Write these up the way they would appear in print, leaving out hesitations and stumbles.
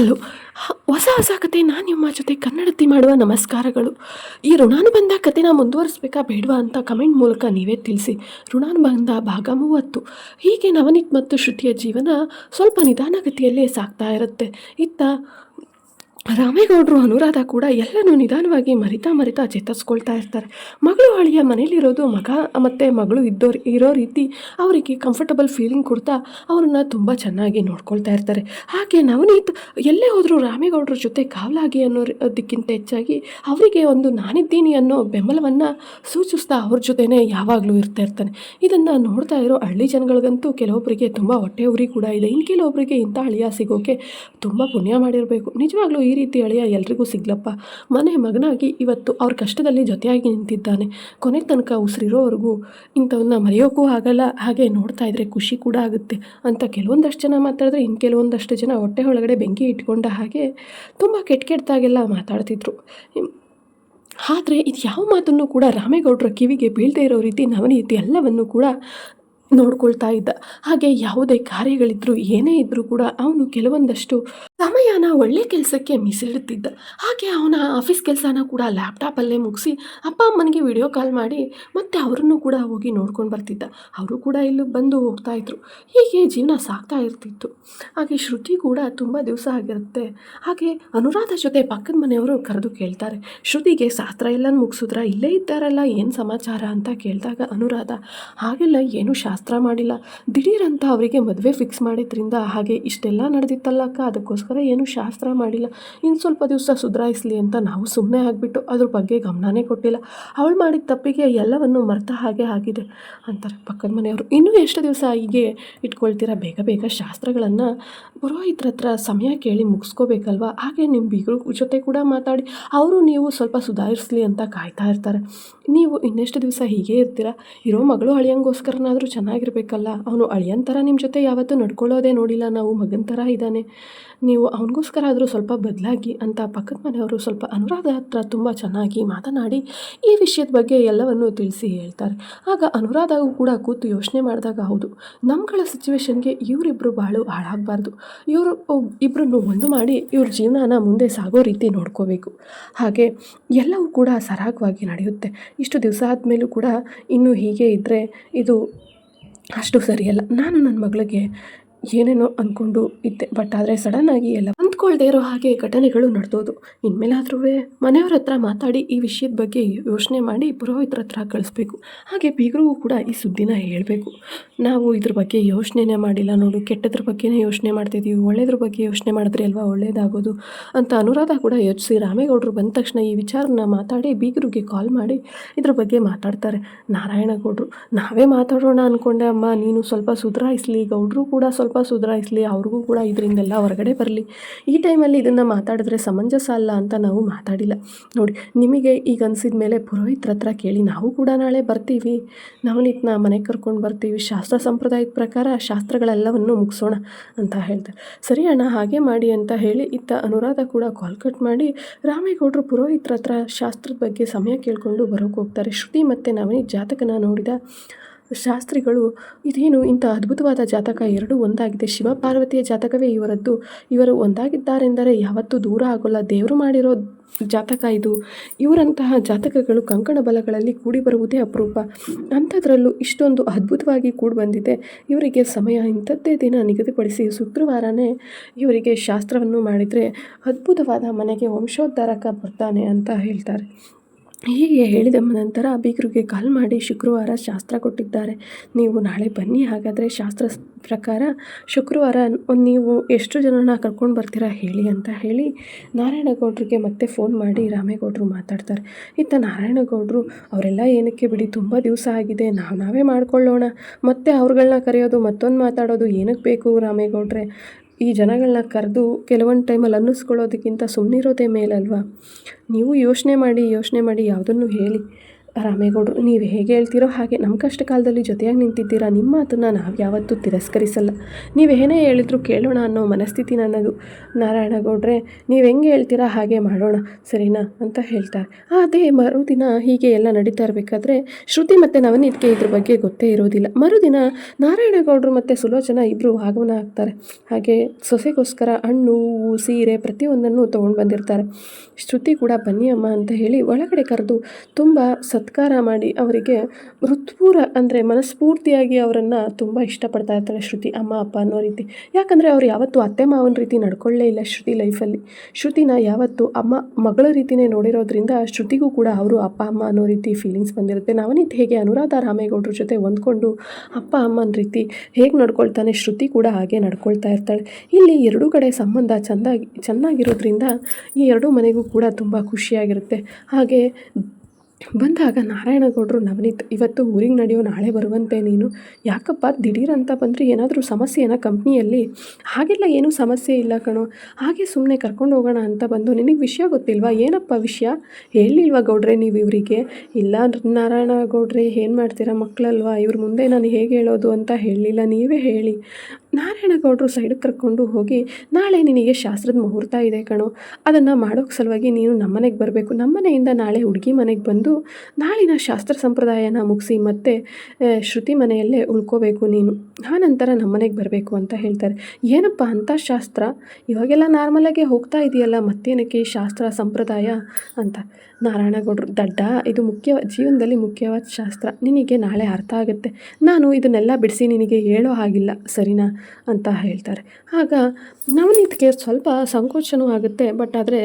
Hello. ಹೊಸ ಹೊಸ ಕತೆ ನಾನು ನಿಮ್ಮ ಜೊತೆ ಕನ್ನಡತಿ ಮಾಡುವ ನಮಸ್ಕಾರಗಳು. ಈ ಋಣಾನುಬಂಧ ಕತೆನ ಮುಂದುವರಿಸ್ಬೇಕಾ ಬೇಡವಾ ಅಂತ ಕಮೆಂಟ್ ಮೂಲಕ ನೀವೇ ತಿಳಿಸಿ. ಋಣಾನುಬಂಧ ಭಾಗ 30. ಹೀಗೆ ನವನೀತ್ ಮತ್ತು ಶ್ರುತಿಯ ಜೀವನ ಸ್ವಲ್ಪ ನಿಧಾನಗತಿಯಲ್ಲೇ ಸಾಗ್ತಾ ಇರುತ್ತೆ. ಇತ್ತ ರಾಮೇಗೌಡರು ಅನುರಾಧ ಕೂಡ ಎಲ್ಲನೂ ನಿಧಾನವಾಗಿ ಮರಿತಾ ಚೇತರಿಸ್ಕೊಳ್ತಾ ಇರ್ತಾರೆ. ಮಗಳು ಅಳಿಯ ಮನೇಲಿರೋದು ಮಗ ಮತ್ತು ಮಗಳು ಇರೋ ರೀತಿ ಅವರಿಗೆ ಕಂಫರ್ಟಬಲ್ ಫೀಲಿಂಗ್ ಕೊಡ್ತಾ ಅವ್ರನ್ನ ತುಂಬ ಚೆನ್ನಾಗಿ ನೋಡ್ಕೊಳ್ತಾ ಇರ್ತಾರೆ. ಹಾಗೆ ನವನೀತ್ ಎಲ್ಲೇ ಹೋದರೂ ರಾಮೇಗೌಡರ ಜೊತೆ ಕಾವಲಾಗಿ ಅನ್ನೋದಕ್ಕಿಂತ ಹೆಚ್ಚಾಗಿ ಅವರಿಗೆ ಒಂದು ನಾನಿದ್ದೀನಿ ಅನ್ನೋ ಬೆಂಬಲವನ್ನು ಸೂಚಿಸ್ತಾ ಅವ್ರ ಜೊತೆನೇ ಯಾವಾಗಲೂ ಇರ್ತಾ ಇರ್ತಾನೆ. ಇದನ್ನು ನೋಡ್ತಾ ಇರೋ ಹಳ್ಳಿ ಜನಗಳಿಗಂತೂ ಕೆಲವೊಬ್ಬರಿಗೆ ತುಂಬ ಹೊಟ್ಟೆ ಉರಿ ಕೂಡ ಇದೆ. ಇನ್ನು ಕೆಲವೊಬ್ಬರಿಗೆ ಇಂಥ ಅಳಿಯ ಸಿಗೋಕೆ ತುಂಬ ಪುಣ್ಯ ಮಾಡಿರಬೇಕು. ನಿಜವಾಗ್ಲೂ ಈ ರೀತಿ ಅಳಿಯ ಎಲ್ರಿಗೂ ಸಿಗ್ಲಪ್ಪ. ಮನೆ ಮಗನಾಗಿ ಇವತ್ತು ಅವ್ರ ಕಷ್ಟದಲ್ಲಿ ಜೊತೆಯಾಗಿ ನಿಂತಿದ್ದಾನೆ. ಕೊನೆ ತನಕ ಉಸಿರಿರೋವರೆಗೂ ಇಂಥವನ್ನ ಮರೆಯೋಕ್ಕೂ ಆಗಲ್ಲ. ಹಾಗೆ ನೋಡ್ತಾ ಇದ್ರೆ ಖುಷಿ ಕೂಡ ಆಗುತ್ತೆ ಅಂತ ಕೆಲವೊಂದಷ್ಟು ಜನ ಮಾತಾಡಿದ್ರೆ, ಇನ್ನು ಕೆಲವೊಂದಷ್ಟು ಜನ ಹೊಟ್ಟೆ ಒಳಗಡೆ ಬೆಂಕಿ ಇಟ್ಕೊಂಡ ಹಾಗೆ ತುಂಬ ಕೆಟ್ಟದಾಗೆಲ್ಲ ಮಾತಾಡ್ತಿದ್ರು. ಆದರೆ ಇದು ಯಾವ ಮಾತನ್ನು ಕೂಡ ರಾಮೇಗೌಡರ ಕಿವಿಗೆ ಬೀಳದೇ ಇರೋ ರೀತಿ ನವನೀತ್ ಎಲ್ಲವನ್ನು ಕೂಡ ನೋಡ್ಕೊಳ್ತಾ ಇದ್ದ. ಹಾಗೆ ಯಾವುದೇ ಕಾರ್ಯಗಳಿದ್ರು ಏನೇ ಇದ್ದರೂ ಕೂಡ ಅವನು ಕೆಲವೊಂದಷ್ಟು ಸಮಯನ ಒಳ್ಳೆ ಕೆಲಸಕ್ಕೆ ಮೀಸಲಿಡ್ತಿದ್ದ. ಹಾಗೆ ಅವನ ಆಫೀಸ್ ಕೆಲಸನ ಕೂಡ ಲ್ಯಾಪ್ಟಾಪಲ್ಲೇ ಮುಗಿಸಿ ಅಪ್ಪ ಅಮ್ಮನಿಗೆ ವಿಡಿಯೋ ಕಾಲ್ ಮಾಡಿ ಮತ್ತೆ ಅವರನ್ನು ಕೂಡ ಹೋಗಿ ನೋಡ್ಕೊಂಡು ಬರ್ತಿದ್ದ. ಅವರು ಕೂಡ ಇಲ್ಲಿ ಬಂದು ಹೋಗ್ತಾ ಇದ್ರು. ಹೀಗೆ ಜೀವನ ಸಾಗ್ತಾ ಇರ್ತಿತ್ತು. ಹಾಗೆ ಶ್ರುತಿ ಕೂಡ ತುಂಬ ದಿವಸ ಆಗಿರುತ್ತೆ. ಹಾಗೆ ಅನುರಾಧ ಜೊತೆ ಪಕ್ಕದ ಮನೆಯವರು ಕರೆದು ಕೇಳ್ತಾರೆ, ಶ್ರುತಿಗೆ ಶಾಸ್ತ್ರ ಎಲ್ಲ ಮುಗಿಸಿದ್ರ, ಇಲ್ಲೇ ಇದ್ದಾರಲ್ಲ, ಏನು ಸಮಾಚಾರ ಅಂತ ಕೇಳಿದಾಗ ಅನುರಾಧ, ಹಾಗೆಲ್ಲ ಏನು ಶಾಸ್ತ್ರ ಮಾಡಿಲ್ಲ, ದಿಢೀರಂತ ಅವರಿಗೆ ಮದುವೆ ಫಿಕ್ಸ್ ಮಾಡಿದ್ರಿಂದ ಹಾಗೆ ಇಷ್ಟೆಲ್ಲ ನಡೆದಿತ್ತಲ್ಲಕ್ಕ, ಅದಕ್ಕೋಸ್ಕರ ಏನು ಶಾಸ್ತ್ರ ಮಾಡಿಲ್ಲ. ಇನ್ನು ಸ್ವಲ್ಪ ದಿವಸ ಸುಧಾರಿಸಲಿ ಅಂತ ನಾವು ಸುಮ್ಮನೆ ಆಗಿಬಿಟ್ಟು ಅದ್ರ ಬಗ್ಗೆ ಗಮನನೇ ಕೊಟ್ಟಿಲ್ಲ. ಅವಳು ಮಾಡಿದ ತಪ್ಪಿಗೆ ಎಲ್ಲವನ್ನು ಮರ್ತ ಹಾಗೆ ಆಗಿದೆ ಅಂತಾರೆ ಪಕ್ಕದ ಮನೆಯವರು. ಇನ್ನೂ ಎಷ್ಟು ದಿವಸ ಹೀಗೆ ಇಟ್ಕೊಳ್ತೀರಾ? ಬೇಗ ಬೇಗ ಶಾಸ್ತ್ರಗಳನ್ನು ಪುರೋಹಿತರ ಹತ್ರ ಸಮಯ ಕೇಳಿ ಮುಗಿಸ್ಕೋಬೇಕಲ್ವ. ಹಾಗೆ ನಿಮ್ಮ ಬೀಗರ ಜೊತೆ ಕೂಡ ಮಾತಾಡಿ ಅವರು ನೀವು ಸ್ವಲ್ಪ ಸುಧಾರಿಸಲಿ ಅಂತ ಕಾಯ್ತಾ ಇರ್ತಾರೆ. ನೀವು ಇನ್ನೆಷ್ಟು ದಿವಸ ಹೀಗೆ ಇರ್ತೀರಾ? ಇರೋ ಮಗಳು ಅಳಿಯಂಗೋಸ್ಕರನಾದರೂ ಚೆನ್ನಾಗಿರ್ಬೇಕಲ್ಲ. ಅವನು ಅಳಿಯನ್ ಥರ ನಿಮ್ಮ ಜೊತೆ ಯಾವತ್ತೂ ನಡ್ಕೊಳ್ಳೋದೇ ನೋಡಿಲ್ಲ ನಾವು, ಮಗನ ಥರ ಇದ್ದಾನೆ, ನೀವು ಅವನಿಗೋಸ್ಕರ ಆದರೂ ಸ್ವಲ್ಪ ಬದಲಾಗಿ ಅಂತ ಪಕ್ಕದ ಮನೆಯವರು ಸ್ವಲ್ಪ ಅನುರಾಧ ಹತ್ರ ತುಂಬ ಚೆನ್ನಾಗಿ ಮಾತನಾಡಿ ಈ ವಿಷಯದ ಬಗ್ಗೆ ಎಲ್ಲವನ್ನೂ ತಿಳಿಸಿ ಹೇಳ್ತಾರೆ. ಆಗ ಅನುರಾಧಗೂ ಕೂಡ ಕೂತು ಯೋಚನೆ ಮಾಡಿದಾಗ, ಹೌದು, ನಮ್ಗಳ ಸಿಚುವೇಶನ್ಗೆ ಇವರಿಬ್ಬರು ಬಾಳು ಹಾಳಾಗಬಾರ್ದು, ಇವರು ಇಬ್ಬರನ್ನು ಒಂದು ಮಾಡಿ ಇವ್ರ ಜೀವನನ ಮುಂದೆ ಸಾಗೋ ರೀತಿ ನೋಡ್ಕೋಬೇಕು. ಹಾಗೆ ಎಲ್ಲವೂ ಕೂಡ ಸರಾಗವಾಗಿ ನಡೆಯುತ್ತೆ. ಇಷ್ಟು ದಿವಸ ಆದಮೇಲೂ ಕೂಡ ಇನ್ನೂ ಹೀಗೆ ಇದ್ದರೆ ಇದು ಅಷ್ಟು ಸರಿಯಲ್ಲ. ನಾನು ನನ್ನ ಮಗಳಿಗೆ ಏನೇನೋ ಅಂದ್ಕೊಂಡು ಇದ್ದೆ, ಬಟ್ ಆದರೆ ಸಡನ್ನಾಗಿ ಎಲ್ಲ ಅಂದ್ಕೊಳ್ದೇ ಇರೋ ಹಾಗೆ ಘಟನೆಗಳು ನಡೆದೋದು. ಇನ್ಮೇಲಾದ್ರೂ ಮನೆಯವ್ರ ಹತ್ರ ಮಾತಾಡಿ ಈ ವಿಷಯದ ಬಗ್ಗೆ ಯೋಚನೆ ಮಾಡಿ ಪುರೋಹಿತರ ಹತ್ರ ಕಳಿಸ್ಬೇಕು. ಹಾಗೆ ಬೀಗರಿಗೂ ಕೂಡ ಈ ಸುದ್ದಿನ ಹೇಳಬೇಕು. ನಾವು ಇದ್ರ ಬಗ್ಗೆ ಯೋಚನೆನೇ ಮಾಡಿಲ್ಲ ನೋಡು, ಕೆಟ್ಟದ್ರ ಬಗ್ಗೆನೇ ಯೋಚನೆ ಮಾಡ್ತಿದ್ದೀವಿ, ಒಳ್ಳೆಯದ್ರ ಬಗ್ಗೆ ಯೋಚನೆ ಮಾಡಿದ್ರೆ ಅಲ್ವಾ ಒಳ್ಳೇದಾಗೋದು ಅಂತ ಅನುರಾಧ ಕೂಡ ಯೋಚಿಸಿ ರಾಮೇಗೌಡರು ಬಂದ ತಕ್ಷಣ ಈ ವಿಚಾರನ ಮಾತಾಡಿ ಬೀಗರಿಗೆ ಕಾಲ್ ಮಾಡಿ ಇದ್ರ ಬಗ್ಗೆ ಮಾತಾಡ್ತಾರೆ. ನಾರಾಯಣಗೌಡರು, ನಾವೇ ಮಾತಾಡೋಣ ಅಂದ್ಕೊಂಡೆ ಅಮ್ಮ, ನೀನು ಸ್ವಲ್ಪ ಸುಧಾರಿಸಲಿ, ಗೌಡರು ಕೂಡ ಸ್ವಲ್ಪ ಸುಧಾರಿಸಲಿ, ಅವ್ರಿಗೂ ಕೂಡ ಇದರಿಂದೆಲ್ಲ ಹೊರಗಡೆ ಬರಲಿ. ಈ ಟೈಮಲ್ಲಿ ಇದನ್ನು ಮಾತಾಡಿದ್ರೆ ಸಮಂಜಸ ಅಲ್ಲ ಅಂತ ನಾವು ಮಾತಾಡಿಲ್ಲ. ನೋಡಿ, ನಿಮಗೆ ಈಗ ಅನಿಸಿದ ಮೇಲೆ ಪುರೋಹಿತರ ಹತ್ರ ಕೇಳಿ ನಾವು ಕೂಡ ನಾಳೆ ಬರ್ತೀವಿ, ನವನೀತ್ನ ಮನೆಗೆ ಕರ್ಕೊಂಡು ಬರ್ತೀವಿ, ಶಾಸ್ತ್ರ ಸಂಪ್ರದಾಯದ ಪ್ರಕಾರ ಶಾಸ್ತ್ರಗಳೆಲ್ಲವನ್ನು ಮುಗಿಸೋಣ ಅಂತ ಹೇಳ್ತಾರೆ. ಸರಿ ಅಣ್ಣ, ಹಾಗೆ ಮಾಡಿ ಅಂತ ಹೇಳಿ ಇತ್ತ ಅನುರಾಧ ಕೂಡ ಕಾಲ್ ಕಟ್ ಮಾಡಿ ರಾಮೇಗೌಡರು ಪುರೋಹಿತರ ಹತ್ರ ಶಾಸ್ತ್ರದ ಬಗ್ಗೆ ಸಮಯ ಕೇಳಿಕೊಂಡು ಬರೋಕ್ಕೆ ಹೋಗ್ತಾರೆ. ಶ್ರುತಿ ಮತ್ತು ನವನೀತ್ ಜಾತಕನ ನೋಡಿದ ಶಾಸ್ತ್ರಿಗಳು, ಇದೇನು ಇಂಥ ಅದ್ಭುತವಾದ ಜಾತಕ, ಎರಡೂ ಒಂದಾಗಿದೆ, ಶಿವಪಾರ್ವತಿಯ ಜಾತಕವೇ ಇವರದ್ದು, ಇವರು ಒಂದಾಗಿದ್ದಾರೆಂದರೆ ಯಾವತ್ತೂ ದೂರ ಆಗೋಲ್ಲ, ದೇವರು ಮಾಡಿರೋ ಜಾತಕ ಇದು, ಇವರಂತಹ ಜಾತಕಗಳು ಕಂಕಣ ಬಲಗಳಲ್ಲಿ ಕೂಡಿ ಬರುವುದೇ ಅಪರೂಪ, ಅಂಥದ್ರಲ್ಲೂ ಇಷ್ಟೊಂದು ಅದ್ಭುತವಾಗಿ ಕೂಡಿ ಬಂದಿದೆ, ಇವರಿಗೆ ಸಮಯ ಇಂಥದ್ದೇ ದಿನ ನಿಗದಿಪಡಿಸಿ ಶುಕ್ರವಾರನೇ ಇವರಿಗೆ ಶಾಸ್ತ್ರವನ್ನು ಮಾಡಿದರೆ ಅದ್ಭುತವಾದ ಮನೆಗೆ ವಂಶೋದ್ಧಾರಕ ಬರ್ತಾನೆ ಅಂತ ಹೇಳ್ತಾರೆ. ಹೀಗೆ ಹೇಳಿದ ನಂತರ ಬೀಗರಿಗೆ ಕಾಲ್ ಮಾಡಿ ಶುಕ್ರವಾರ ಶಾಸ್ತ್ರ ಕೊಟ್ಟಿದ್ದಾರೆ, ನೀವು ನಾಳೆ ಬನ್ನಿ, ಹಾಗಾದರೆ ಶಾಸ್ತ್ರ ಪ್ರಕಾರ ಶುಕ್ರವಾರ ನೀವು ಎಷ್ಟು ಜನನ ಕರ್ಕೊಂಡು ಬರ್ತೀರಾ ಹೇಳಿ ಅಂತ ಹೇಳಿ ನಾರಾಯಣಗೌಡರಿಗೆ ಮತ್ತೆ ಫೋನ್ ಮಾಡಿ ರಾಮೇಗೌಡರು ಮಾತಾಡ್ತಾರೆ. ಇತ್ತ ನಾರಾಯಣಗೌಡರು, ಅವರೆಲ್ಲ ಏನಕ್ಕೆ ಬಿಡಿ, ತುಂಬ ದಿವಸ ಆಗಿದೆ, ನಾವೇ ಮಾಡ್ಕೊಳ್ಳೋಣ, ಮತ್ತೆ ಅವ್ರುಗಳನ್ನ ಕರೆಯೋದು ಮತ್ತೊಂದು ಮಾತಾಡೋದು ಏನಕ್ಕೆ ಬೇಕು ರಾಮೇಗೌಡ್ರೆ, ಈ ಜನಗಳನ್ನ ಕರೆದು ಕೆಲವೊಂದು ಟೈಮಲ್ಲಿ ಅನ್ನಿಸ್ಕೊಳ್ಳೋದಕ್ಕಿಂತ ಸುಮ್ಮನಿರೋದೇ ಮೇಲಲ್ವಾ, ನೀವು ಯೋಚನೆ ಮಾಡಿ ಯಾವುದನ್ನು ಹೇಳಿ ರಾಮೇಗೌಡರು, ನೀವು ಹೇಗೆ ಹೇಳ್ತೀರೋ ಹಾಗೆ. ನಮ್ಮ ಕಷ್ಟ ಕಾಲದಲ್ಲಿ ಜೊತೆಯಾಗಿ ನಿಂತಿದ್ದೀರಾ. ನಿಮ್ಮ ಮಾತನ್ನು ನಾವು ಯಾವತ್ತೂ ತಿರಸ್ಕರಿಸಲ್ಲ. ನೀವು ಏನೇ ಹೇಳಿದ್ರು ಕೇಳೋಣ ಅನ್ನೋ ಮನಸ್ಥಿತಿ ನನ್ನದು. ನಾರಾಯಣಗೌಡ್ರೆ, ನೀವು ಹೆಂಗೆ ಹೇಳ್ತೀರಾ ಹಾಗೆ ಮಾಡೋಣ, ಸರಿನಾ ಅಂತ ಹೇಳ್ತಾರೆ. ಅದೇ ಮರುದಿನ ಹೀಗೆ ಎಲ್ಲ ನಡೀತಾ ಇರಬೇಕಾದ್ರೆ ಶ್ರುತಿ ಮತ್ತು ನವನೀತ್ಗೆ ಇದ್ರ ಬಗ್ಗೆ ಗೊತ್ತೇ ಇರೋದಿಲ್ಲ. ಮರುದಿನ ನಾರಾಯಣಗೌಡರು ಮತ್ತು ಸುಲೋಚನಾ ಇಬ್ಬರು ಆಗಮನ ಆಗ್ತಾರೆ. ಹಾಗೆ ಸೊಸೆಗೋಸ್ಕರ ಹಣ್ಣು, ಹೂವು, ಸೀರೆ ಪ್ರತಿಯೊಂದನ್ನು ತೊಗೊಂಡು ಬಂದಿರ್ತಾರೆ. ಶ್ರುತಿ ಕೂಡ ಬನ್ನಿ ಅಮ್ಮ ಅಂತ ಹೇಳಿ ಒಳಗಡೆ ಕರೆದು ತುಂಬ ಸತ್ಕಾರ ಮಾಡಿ ಅವರಿಗೆ ಅಂದರೆ ಮನಸ್ಫೂರ್ತಿಯಾಗಿ ಅವರನ್ನು ತುಂಬ ಇಷ್ಟಪಡ್ತಾ ಇರ್ತಾಳೆ ಶ್ರುತಿ, ಅಮ್ಮ ಅಪ್ಪ ಅನ್ನೋ ರೀತಿ. ಯಾಕಂದರೆ ಅವ್ರು ಯಾವತ್ತೂ ಅತ್ತೆ ಮಾವನ ರೀತಿ ನಡ್ಕೊಳ್ಳೇ ಇಲ್ಲ ಶ್ರುತಿ ಲೈಫಲ್ಲಿ. ಶ್ರುತಿನ ಯಾವತ್ತೂ ಅಮ್ಮ ಮಗಳ ರೀತಿಯೇ ನೋಡಿರೋದ್ರಿಂದ ಶ್ರುತಿಗೂ ಕೂಡ ಅವರು ಅಪ್ಪ ಅಮ್ಮ ಅನ್ನೋ ರೀತಿ ಫೀಲಿಂಗ್ಸ್ ಬಂದಿರುತ್ತೆ. ನವನೀತ್ ಹೇಗೆ ಅನುರಾಧ ರಾಮೇಗೌಡರ ಜೊತೆ ಹೊಂದ್ಕೊಂಡು ಅಪ್ಪ ಅಮ್ಮನ ರೀತಿ ಹೇಗೆ ನಡ್ಕೊಳ್ತಾನೆ, ಶ್ರುತಿ ಕೂಡ ಹಾಗೆ ನಡ್ಕೊಳ್ತಾ ಇರ್ತಾಳೆ. ಇಲ್ಲಿ ಎರಡೂ ಕಡೆ ಸಂಬಂಧ ಚೆನ್ನಾಗಿರೋದ್ರಿಂದ ಈ ಎರಡೂ ಮನೆಗೂ ಕೂಡ ತುಂಬ ಖುಷಿಯಾಗಿರುತ್ತೆ. ಹಾಗೆ ಬಂದಾಗ ನಾರಾಯಣಗೌಡರು, ನವನೀತ್ ಇವತ್ತು ಊರಿಗೆ ನಡೆಯೋ, ನಾಳೆ ಬರುವಂತೆ ನೀನು. ಯಾಕಪ್ಪ ದಿಢೀರಂತ ಬಂದರೆ ಏನಾದರೂ ಸಮಸ್ಯೆನಾ ಕಂಪ್ನಿಯಲ್ಲಿ? ಹಾಗೆಲ್ಲ ಏನೂ ಸಮಸ್ಯೆ ಇಲ್ಲ ಕಣೋ, ಹಾಗೆ ಸುಮ್ಮನೆ ಕರ್ಕೊಂಡು ಹೋಗೋಣ ಅಂತ ಬಂದು. ನಿನಗೆ ವಿಷಯ ಗೊತ್ತಿಲ್ವಾ? ಏನಪ್ಪ ವಿಷಯ ಹೇಳಿಲ್ವಾ ಗೌಡ್ರೆ ನೀವು ಇವರಿಗೆ? ಇಲ್ಲ ನಾರಾಯಣಗೌಡ್ರೆ, ಏನು ಮಾಡ್ತೀರಾ, ಮಕ್ಕಳಲ್ವಾ, ಇವ್ರ ಮುಂದೆ ನಾನು ಹೇಗೆ ಹೇಳೋದು ಅಂತ ಹೇಳಲಿಲ್ಲ, ನೀವೇ ಹೇಳಿ. ನಾರಾಯಣಗೌಡರು ಸೈಡಿಗೆ ಕರ್ಕೊಂಡು ಹೋಗಿ, ನಾಳೆ ನಿನಗೆ ಶಾಸ್ತ್ರದ ಮುಹೂರ್ತ ಇದೆ ಕಣೋ, ಅದನ್ನು ಮಾಡೋಕ್ಕೆ ಸಲುವಾಗಿ ನೀನು ನಮ್ಮನೆಗೆ ಬರಬೇಕು. ನಮ್ಮನೆಯಿಂದ ನಾಳೆ ಹುಡುಗಿ ಮನೆಗೆ ಬಂದು ನಾಳಿನ ಶಾಸ್ತ್ರ ಸಂಪ್ರದಾಯನ ಮುಗಿಸಿ ಮತ್ತೆ ಶ್ರುತಿ ಮನೆಯಲ್ಲೇ ಉಳ್ಕೋಬೇಕು ನೀನು. ಆನಂತರ ನಮ್ಮನೆಗೆ ಬರಬೇಕು ಅಂತ ಹೇಳ್ತಾರೆ. ಏನಪ್ಪ ಅಂಥ ಶಾಸ್ತ್ರ? ಇವಾಗೆಲ್ಲ ನಾರ್ಮಲಾಗೆ ಹೋಗ್ತಾ ಇದೆಯಲ್ಲ, ಮತ್ತೇನಕ್ಕೆ ಶಾಸ್ತ್ರ ಸಂಪ್ರದಾಯ ಅಂತ. ನಾರಾಯಣಗೌಡರು, ದಡ್ಡ, ಇದು ಜೀವನದಲ್ಲಿ ಮುಖ್ಯವಾದ ಶಾಸ್ತ್ರ. ನಿನಗೆ ನಾಳೆ ಅರ್ಥ ಆಗುತ್ತೆ. ನಾನು ಇದನ್ನೆಲ್ಲ ಬಿಡಿಸಿ ನಿನಗೆ ಹೇಳೋ ಹಾಗಿಲ್ಲ, ಸರಿನಾ ಅಂತ ಹೇಳ್ತಾರೆ. ಆಗ ನವನೀತ್ಗೆ ಸ್ವಲ್ಪ ಸಂಕೋಚನೂ ಆಗುತ್ತೆ. ಬಟ್ ಆದರೆ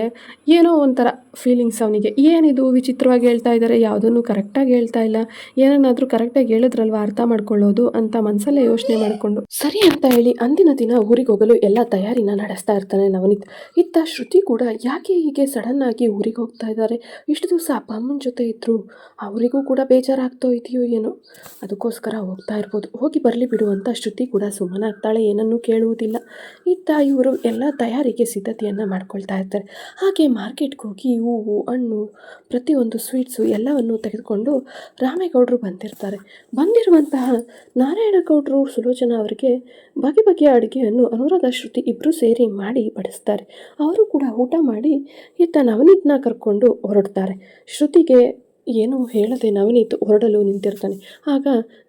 ಏನೋ ಒಂಥರ ಫೀಲಿಂಗ್ಸ್ ಅವನಿಗೆ. ಏನಿದು ವಿಚಿತ್ರವಾಗಿ ಹೇಳ್ತಾ ಇದ್ದಾರೆ, ಯಾವುದನ್ನು ಕರೆಕ್ಟಾಗಿ ಹೇಳ್ತಾ ಇಲ್ಲ, ಏನನ್ನಾದರೂ ಕರೆಕ್ಟಾಗಿ ಹೇಳಿದ್ರಲ್ವ ಅರ್ಥ ಮಾಡ್ಕೊಳ್ಳೋದು ಅಂತ ಮನಸ್ಸಲ್ಲೇ ಯೋಚನೆ ಮಾಡಿಕೊಂಡು ಸರಿ ಅಂತ ಹೇಳಿ ಅಂದಿನ ದಿನ ಊರಿಗೆ ಹೋಗಲು ಎಲ್ಲ ತಯಾರಿನ ನಡೆಸ್ತಾ ಇರ್ತಾನೆ ನವನೀತ್. ಇತ್ತ ಶ್ರುತಿ ಕೂಡ ಯಾಕೆ ಹೀಗೆ ಸಡನ್ನಾಗಿ ಊರಿಗೆ ಹೋಗ್ತಾ ಇದ್ದಾರೆ, ಇಷ್ಟು ದಿವಸ ಅಪ್ಪ ಅಮ್ಮನ ಜೊತೆ ಇದ್ದರು, ಅವರಿಗೂ ಕೂಡ ಬೇಜಾರಾಗ್ತೋ ಇದೆಯೋ ಏನೋ, ಅದಕ್ಕೋಸ್ಕರ ಹೋಗ್ತಾ ಇರ್ಬೋದು, ಹೋಗಿ ಬರಲಿ ಬಿಡು ಅಂತ ಶ್ರುತಿ ಕೂಡ ಸುಮ್ಮನಾಗ್ತಾಳೆ, ಏನನ್ನೂ ಕೇಳುವುದಿಲ್ಲ. ಇತ್ತ ಇವರು ಎಲ್ಲ ತಯಾರಿಗೆ ಸಿದ್ಧತೆಯನ್ನು ಮಾಡ್ಕೊಳ್ತಾ ಇರ್ತಾರೆ. ಹಾಗೆ ಮಾರ್ಕೆಟ್ಗೆ ಹೋಗಿ ಹೂವು, ಹಣ್ಣು, ಪ್ರತಿಯೊಂದು ಸ್ವೀಟ್ಸು ಎಲ್ಲವನ್ನು ತೆಗೆದುಕೊಂಡು ರಾಮೇಗೌಡರು ಬಂದಿರ್ತಾರೆ. ಬಂದಿರುವಂತಹ ನಾರಾಯಣಗೌಡರು ಸುಲೋಚನಾ ಅವರಿಗೆ ಬಗೆ ಬಗೆಯ ಅಡುಗೆಯನ್ನು ಅನುರಾಧ, ಶ್ರುತಿ ಇಬ್ಬರು ಸೇರಿ ಮಾಡಿ ಬಡಿಸ್ತಾರೆ. ಅವರು ಕೂಡ ಊಟ ಮಾಡಿ ಇತ್ತ ನವನೀತ್ನ ಕರ್ಕೊಂಡು ಹೊರಡ್ತಾರೆ. ಶ್ರುತಿಗೆ ಏನೂ ಹೇಳದೆ ನವನೀತ್ ಹೊರಡಲು ನಿಂತಿರ್ತಾನೆ. ಆಗ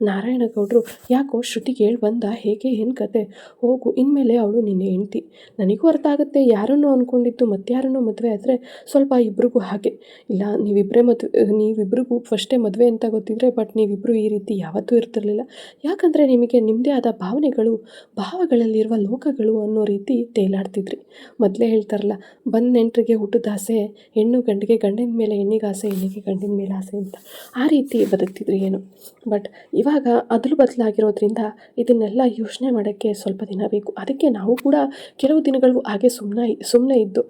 ನಾರಾಯಣಗೌಡರು, ಯಾಕೋ ಶ್ರುತಿಗೆ ಹೇಳಿ ಬಂದ, ಹೇಗೆ, ಏನು ಕತೆ, ಹೋಗು, ಇನ್ಮೇಲೆ ಅವಳು ನಿನ್ನ ಹೆಂಡ್ತಿ. ನನಗೂ ಅರ್ಥ ಆಗುತ್ತೆ, ಯಾರನ್ನೋ ಅಂದ್ಕೊಂಡಿದ್ದು ಮತ್ತಾರನ್ನೋ ಮದುವೆ ಆದರೆ ಸ್ವಲ್ಪ ಇಬ್ರಿಗೂ ಹಾಗೆ. ಇಲ್ಲ, ನೀವಿಬ್ಬರಿಗೂ ಫಸ್ಟೇ ಮದುವೆ ಅಂತ ಗೊತ್ತಿದ್ರೆ, ಬಟ್ ನೀವಿಬ್ಬರು ಈ ರೀತಿ ಯಾವತ್ತೂ ಇರ್ತಿರ್ಲಿಲ್ಲ. ಯಾಕಂದರೆ ನಿಮಗೆ ನಿಮ್ಮದೇ ಆದ ಭಾವಗಳಲ್ಲಿರುವ ಲೋಕಗಳು ಅನ್ನೋ ರೀತಿ ತೇಲಾಡ್ತಿದ್ರಿ. ಮೊದಲೇ ಹೇಳ್ತಾರಲ್ಲ, ಬಂದ ನೆಂಟರಿಗೆ ಊಟದ ಆಸೆ, ಹೆಣ್ಣು ಗಂಡಿಗೆ, ಗಂಡಿನ ಮೇಲೆ ಹೆಣ್ಣಿಗೆ ಆಸೆ, ಹೆಣ್ಣಿಗೆ ಗಂಡಿನ ಮೇಲೆ ಆಸೆ ಅಂತ ಆ ರೀತಿ ಬದುಕ್ತಿದ್ರಿ ಏನು. ಬಟ್ ಇವಾಗ ಬದಲಾಗಿರೋದ್ರಿಂದ ಇದನ್ನೆಲ್ಲ ಯೋಚನೆ ಮಾಡೋಕ್ಕೆ ಸ್ವಲ್ಪ ದಿನ ಬೇಕು. ಅದಕ್ಕೆ ನಾವು ಕೂಡ ಕೆಲವು ದಿನಗಳು ಹಾಗೆ ಸುಮ್ಮನೆ ಇದ್ದು,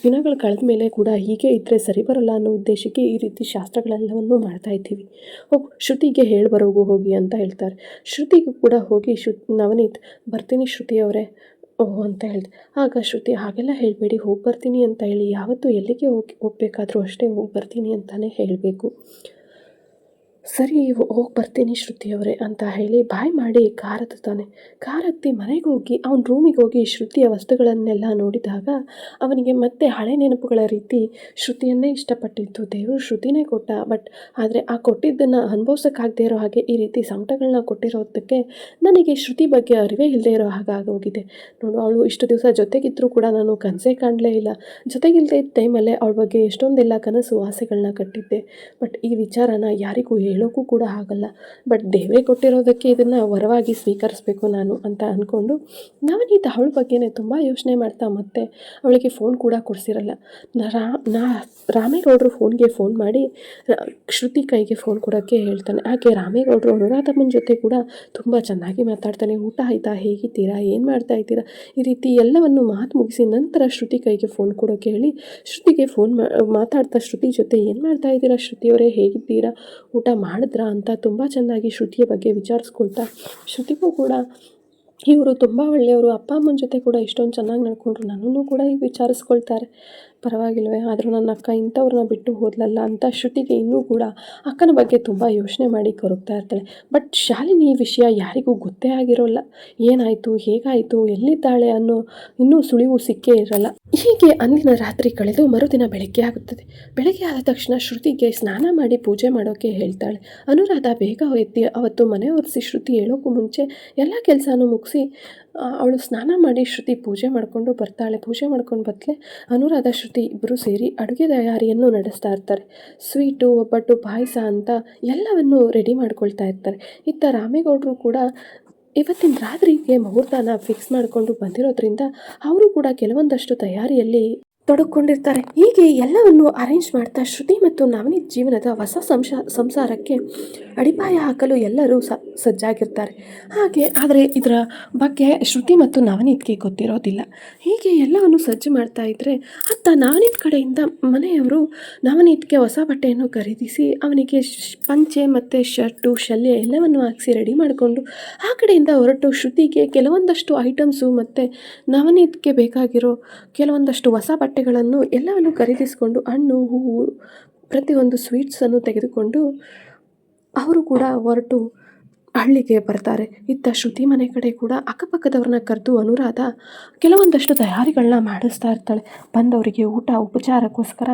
ದಿನಗಳು ಕಳೆದ ಮೇಲೆ ಕೂಡ ಹೀಗೆ ಇದ್ದರೆ ಸರಿ ಬರೋಲ್ಲ ಅನ್ನೋ ಉದ್ದೇಶಕ್ಕೆ ಈ ರೀತಿ ಶಾಸ್ತ್ರಗಳೆಲ್ಲವನ್ನು ಮಾಡ್ತಾ ಇದ್ದೀವಿ. ಶ್ರುತಿಗೆ ಬರೋಗು ಹೋಗಿ ಅಂತ ಹೇಳ್ತಾರೆ. ಶ್ರುತಿಗೂ ಕೂಡ ಹೋಗಿ ನವನೀತ್, ಬರ್ತೀನಿ ಶ್ರುತಿಯವರೇ ಓಹ್ ಅಂತ ಹೇಳಿದೆ. ಆಗ ಶ್ರುತಿ, ಹಾಗೆಲ್ಲ ಹೇಳಬೇಡಿ, ಹೋಗಿ ಬರ್ತೀನಿ ಅಂತ ಹೇಳಿ, ಯಾವತ್ತೂ ಎಲ್ಲಿಗೆ ಹೋಗಬೇಕಾದ್ರೂ ಅಷ್ಟೇ ಹೋಗಿ ಬರ್ತೀನಿ ಅಂತಲೇ ಹೇಳಬೇಕು. ಸರಿ, ಹೋಗಿ ಬರ್ತೀನಿ ಶ್ರುತಿಯವರೇ ಅಂತ ಹೇಳಿ ಬಾಯ್ ಮಾಡಿ ಕಾರ್ ಹತ್ತುತ್ತಾನೆ. ಕಾರ್ ಹತ್ತಿ ಮನೆಗೆ ಹೋಗಿ ಅವನ ರೂಮಿಗೆ ಹೋಗಿ ಶ್ರುತಿಯ ವಸ್ತುಗಳನ್ನೆಲ್ಲ ನೋಡಿದಾಗ ಅವನಿಗೆ ಮತ್ತೆ ಹಳೆ ನೆನಪುಗಳ ರೀತಿ ಶ್ರುತಿಯನ್ನೇ ಇಷ್ಟಪಟ್ಟಿತ್ತು. ದೇವರು ಶ್ರುತಿನೇ ಕೊಟ್ಟ, ಬಟ್ ಆದರೆ ಆ ಕೊಟ್ಟಿದ್ದನ್ನು ಅನುಭವಿಸೋಕ್ಕಾಗದೇ ಇರೋ ಹಾಗೆ ಈ ರೀತಿ ಸಂಕಟಗಳನ್ನ ಕೊಟ್ಟಿರೋದಕ್ಕೆ ನನಗೆ ಶ್ರುತಿ ಬಗ್ಗೆ ಅರಿವೇ ಇಲ್ಲದೆ ಇರೋ ಹಾಗಾಗೋಗಿದೆ. ನೋಡು, ಅವಳು ಇಷ್ಟು ದಿವಸ ಜೊತೆಗಿದ್ದರೂ ಕೂಡ ನಾನು ಕನಸೇ ಕಾಣಲೇ ಇಲ್ಲ. ಜೊತೆಗಿಲ್ಲದೆ ಇದ್ದ ಟೈಮಲ್ಲೇ ಅವಳ ಬಗ್ಗೆ ಎಷ್ಟೊಂದೆಲ್ಲ ಕನಸು ಆಸೆಗಳನ್ನ ಕಟ್ಟಿದ್ದೆ. ಬಟ್ ಈ ವಿಚಾರನ ಯಾರಿಗೂ ಹೇಳೋಕ್ಕೂ ಕೂಡ ಆಗಲ್ಲ. ಬಟ್ ದೇವರೇ ಕೊಟ್ಟಿರೋದಕ್ಕೆ ಇದನ್ನು ವರವಾಗಿ ಸ್ವೀಕರಿಸಬೇಕು ನಾನು ಅಂತ ಅಂದ್ಕೊಂಡು ನವನೀತ್ ಅವಳ ಬಗ್ಗೆನೇ ತುಂಬ ಯೋಚನೆ ಮಾಡ್ತಾ ಮತ್ತೆ ಅವಳಿಗೆ ಫೋನ್ ಕೂಡ ಕೊಡಿಸಿರಲ್ಲ. ರಾಮೇಗೌಡರು ಫೋನ್ ಮಾಡಿ ಶ್ರುತಿ ಕೈಗೆ ಫೋನ್ ಕೊಡೋಕ್ಕೆ ಹೇಳ್ತಾನೆ. ಹಾಗೆ ರಾಮೇಗೌಡರು ಅನುರಾಧಮ್ಮನ ಜೊತೆ ಕೂಡ ತುಂಬ ಚೆನ್ನಾಗಿ ಮಾತಾಡ್ತಾನೆ. ಊಟ ಆಯಿತಾ, ಹೇಗಿದ್ದೀರಾ, ಏನು ಮಾಡ್ತಾ ಇದ್ದೀರಾ, ಈ ರೀತಿ ಎಲ್ಲವನ್ನು ಮಾತು ಮುಗಿಸಿ ನಂತರ ಶ್ರುತಿ ಕೈಗೆ ಫೋನ್ ಕೊಡೋಕ್ಕೆ ಹೇಳಿ ಶ್ರುತಿಗೆ ಮಾತಾಡ್ತಾ ಶ್ರುತಿ ಜೊತೆ, ಏನು ಮಾಡ್ತಾ ಇದ್ದೀರಾ ಶ್ರುತಿಯವರೇ, ಹೇಗಿದ್ದೀರಾ, ಊಟ ಮಾಡಿದ್ರಾ ಅಂತ ತುಂಬ ಚೆನ್ನಾಗಿ ಶ್ರುತಿಯ ಬಗ್ಗೆ ವಿಚಾರಿಸ್ಕೊಳ್ತಾ ಶ್ರುತಿಗೂ ಕೂಡ ಇವರು ತುಂಬ ಒಳ್ಳೆಯವರು, ಅಪ್ಪ ಅಮ್ಮನ ಜೊತೆ ಕೂಡ ಇಷ್ಟೊಂದು ಚೆನ್ನಾಗಿ ನಡ್ಕೊಂಡ್ರು. ನನ್ನನ್ನು ಕೂಡ ಈಗ ವಿಚಾರಿಸ್ಕೊಳ್ತಾರೆ, ಪರವಾಗಿಲ್ವೇ, ಆದರೂ ನನ್ನ ಅಕ್ಕ ಇಂಥವ್ರನ್ನ ಬಿಟ್ಟು ಹೋದ್ಲಲ್ಲ ಅಂತ ಶ್ರುತಿಗೆ ಇನ್ನೂ ಕೂಡ ಅಕ್ಕನ ಬಗ್ಗೆ ತುಂಬ ಯೋಚನೆ ಮಾಡಿ ಕೊರಗ್ತಾ ಇರ್ತಾಳೆ. ಬಟ್ ಶಾಲಿನಿ ಈ ವಿಷಯ ಯಾರಿಗೂ ಗೊತ್ತೇ ಆಗಿರೋಲ್ಲ. ಏನಾಯಿತು, ಹೇಗಾಯಿತು, ಎಲ್ಲಿದ್ದಾಳೆ ಅನ್ನೋ ಇನ್ನೂ ಸುಳಿವು ಸಿಕ್ಕೇ ಇರಲ್ಲ. ಹೀಗೆ ಅಂದಿನ ರಾತ್ರಿ ಕಳೆದು ಮರುದಿನ ಬೆಳಗ್ಗೆ ಆಗುತ್ತದೆ. ಬೆಳಗ್ಗೆ ಆದ ತಕ್ಷಣ ಶ್ರುತಿಗೆ ಸ್ನಾನ ಮಾಡಿ ಪೂಜೆ ಮಾಡೋಕ್ಕೆ ಹೇಳ್ತಾಳೆ. ಅನುರಾಧ ಬೇಗ ಎದ್ದು ಅವತ್ತು ಮನೆ ಒರೆಸಿ ಶ್ರುತಿ ಹೇಳೋಕ್ಕೂ ಮುಂಚೆ ಎಲ್ಲ ಕೆಲಸನೂ ಮುಗಿಸಿ ಅವಳು ಸ್ನಾನ ಮಾಡಿ ಶ್ರುತಿ ಪೂಜೆ ಮಾಡಿಕೊಂಡು ಬರ್ತಾಳೆ. ಪೂಜೆ ಮಾಡ್ಕೊಂಡು ಬತ್ತಲೆ ಅನುರಾಧ ಶ್ರುತಿ ಇಬ್ಬರು ಸೇರಿ ಅಡುಗೆ ತಯಾರಿಯನ್ನು ನಡೆಸ್ತಾ ಇರ್ತಾರೆ. ಸ್ವೀಟು, ಒಬ್ಬಟ್ಟು, ಪಾಯಸ ಅಂತ ಎಲ್ಲವನ್ನು ರೆಡಿ ಮಾಡ್ಕೊಳ್ತಾ ಇರ್ತಾರೆ. ಇತ್ತ ರಾಮೇಗೌಡರು ಕೂಡ ಇವತ್ತಿನ ರಾತ್ರಿಗೆ ಮುಹೂರ್ತನ ಫಿಕ್ಸ್ ಮಾಡಿಕೊಂಡು ಬಂದಿರೋದ್ರಿಂದ ಅವರು ಕೂಡ ಕೆಲವೊಂದಷ್ಟು ತಯಾರಿಯಲ್ಲಿ ತೊಡಕೊಂಡಿರ್ತಾರೆ. ಹೀಗೆ ಎಲ್ಲವನ್ನು ಅರೇಂಜ್ ಮಾಡ್ತಾ ಶ್ರುತಿ ಮತ್ತು ನವನೀತ್ ಜೀವನದ ಹೊಸ ಸಂಸಾರಕ್ಕೆ ಅಡಿಪಾಯ ಹಾಕಲು ಎಲ್ಲರೂ ಸಜ್ಜಾಗಿರ್ತಾರೆ. ಆದರೆ ಇದರ ಬಗ್ಗೆ ಶ್ರುತಿ ಮತ್ತು ನವನೀತ್ಗೆ ಗೊತ್ತಿರೋದಿಲ್ಲ. ಹೀಗೆ ಎಲ್ಲವನ್ನು ಸಜ್ಜು ಮಾಡ್ತಾ ಇದ್ದರೆ ಅತ್ತ ನವನೀತ್ ಕಡೆಯಿಂದ ಮನೆಯವರು ನವನೀತ್ಗೆ ಹೊಸ ಬಟ್ಟೆಯನ್ನು ಖರೀದಿಸಿ ಅವನಿಗೆ ಪಂಚೆ ಮತ್ತು ಶರ್ಟು, ಶಲ್ಯ ಎಲ್ಲವನ್ನು ಹಾಕಿಸಿ ರೆಡಿ ಮಾಡಿಕೊಂಡು ಆ ಕಡೆಯಿಂದ ಹೊರಟು ಶ್ರುತಿಗೆ ಕೆಲವೊಂದಷ್ಟು ಐಟಮ್ಸು ಮತ್ತು ನವನೀತ್ಗೆ ಬೇಕಾಗಿರೋ ಕೆಲವೊಂದಷ್ಟು ಹೊಸ ಬಟ್ಟೆಗಳನ್ನು ಎಲ್ಲವನ್ನು ಖರೀದಿಸಿಕೊಂಡು ಹಣ್ಣು, ಹೂವು, ಪ್ರತಿಯೊಂದು ಸ್ವೀಟ್ಸನ್ನು ತೆಗೆದುಕೊಂಡು ಅವರು ಕೂಡ ಹೊರಟು ಹಳ್ಳಿಗೆ ಬರ್ತಾರೆ. ಇತ್ತ ಶ್ರುತಿ ಮನೆ ಕಡೆ ಕೂಡ ಅಕ್ಕಪಕ್ಕದವ್ರನ್ನ ಕರೆದು ಅನುರಾಧ ಕೆಲವೊಂದಷ್ಟು ತಯಾರಿಗಳನ್ನ ಮಾಡಿಸ್ತಾ ಇರ್ತಾಳೆ. ಬಂದವರಿಗೆ ಊಟ ಉಪಚಾರಕ್ಕೋಸ್ಕರ